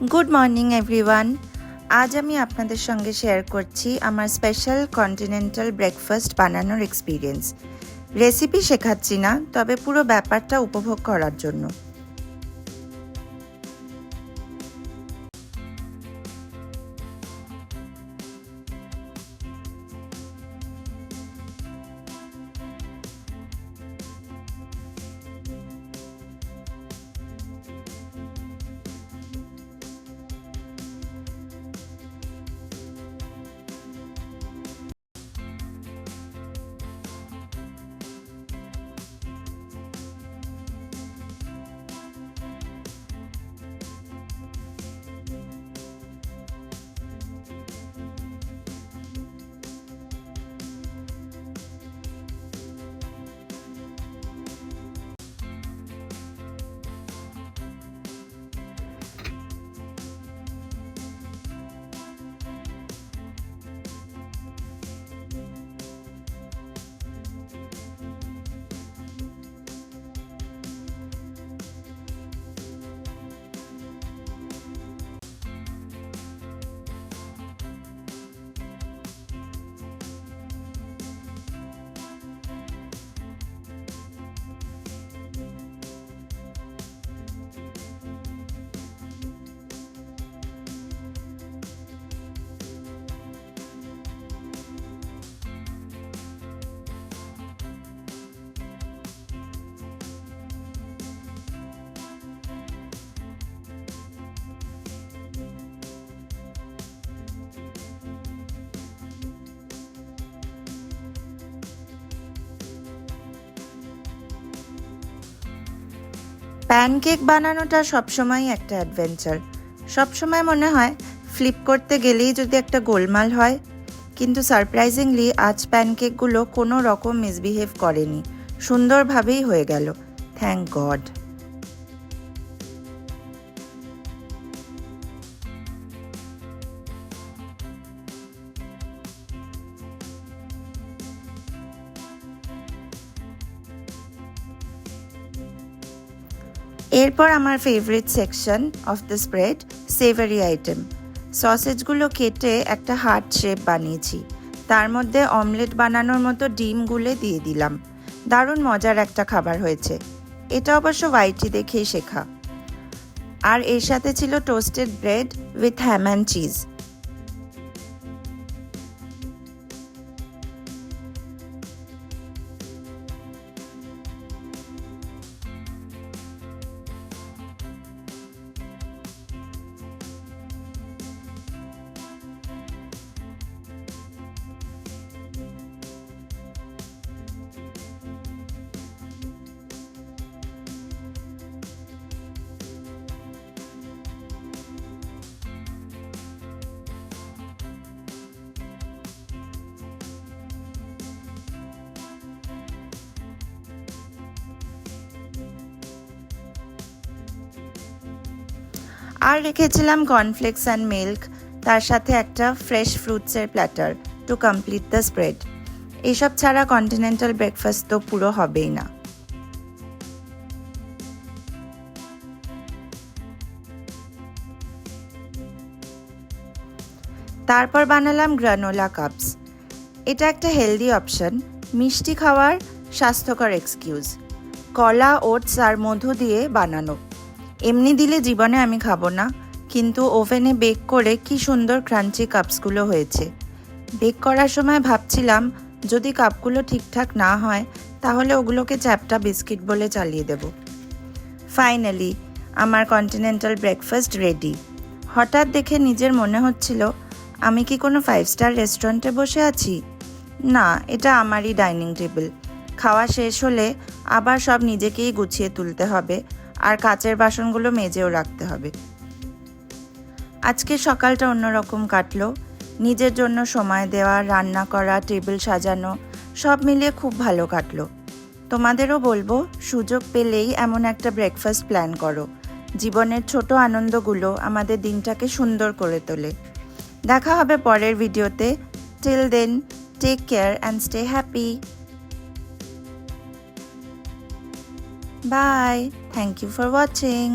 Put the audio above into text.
Good morning everyone. আজ আমি আপনাদের সঙ্গে শেয়ার করছি আমার স্পেশাল কন্টিনেন্টাল ব্রেকফাস্ট বানানোর এক্সপিরিয়েন্স। রেসিপি শেখাচ্ছি না, তবে পুরো ব্যাপারটা উপভোগ করার জন্য। প্যানকেক বানানোটা সবসময় একটা অ্যাডভেঞ্চার। সবসময় মনে হয় ফ্লিপ করতে গেলেই যদি একটা গোলমাল হয়, কিন্তু সারপ্রাইজিংলি আজ প্যানকেকগুলো কোনো রকম মিসবিহেভ করেনি, সুন্দরভাবেই হয়ে গেল। Thank God. এরপর আমার favourite section of the spread, savoury item. সসেজগুলো কেটে একটা হার্ট শেপ বানিয়েছি, তার মধ্যে অমলেট বানানোর মতো ডিম গুলে দিয়ে দিলাম। দারুণ মজার একটা খাবার হয়েছে। এটা অবশ্য ওয়াইটি দেখেই শেখা। আর এর সাথে ছিল toasted bread with ham and cheese. আর রেখেছিলাম কর্নফ্লেক্স অ্যান্ড মিল্ক, তার সাথে একটা ফ্রেশ ফ্রুটসের platter to complete the spread. এইসব ছাড়া কন্টিনেন্টাল ব্রেকফাস্ট তো পুরো হবেই না। তারপর বানালাম গ্রানোলা কাপস। এটা একটা হেলদি অপশন, মিষ্টি খাওয়ার স্বাস্থ্যকর এক্সকিউজ। কলা, ওটস আর মধু দিয়ে বানানো। এমনি দিলে জীবনে আমি খাবো না, কিন্তু ওভেনে বেক করে কি সুন্দর ক্রাঞ্চি কাপসগুলো হয়েছে। বেক করার সময় ভাবছিলাম যদি কাপগুলো ঠিকঠাক না হয় তাহলে ওগুলোকে চ্যাপ্টা বিস্কিট বলে চালিয়ে দেব। ফাইনালি আমার কন্টিনেন্টাল ব্রেকফাস্ট রেডি। হঠাৎ দেখে নিজের মনে হচ্ছিল আমি কি কোনো 5 স্টার রেস্টুরেন্টে বসে আছি? না, এটা আমারই ডাইনিং টেবিল। খাওয়া শেষ হলে আবার সব নিজেকেই গুছিয়ে তুলতে হবে, আর কাচের বাসনগুলো মেজেও রাখতে হবে। আজকে সকালটা অন্যরকম কাটলো। নিজের জন্য সময় দেওয়া, রান্না করা, টেবিল সাজানো, সব মিলিয়ে খুব ভালো কাটলো। তোমাদেরও বলবো, সুযোগ পেলেই এমন একটা ব্রেকফাস্ট প্ল্যান করো। জীবনের ছোট আনন্দগুলো আমাদের দিনটাকে সুন্দর করে তোলে। দেখা হবে পরের ভিডিওতে। Till then, take care and stay happy. Bye. Thank you for watching.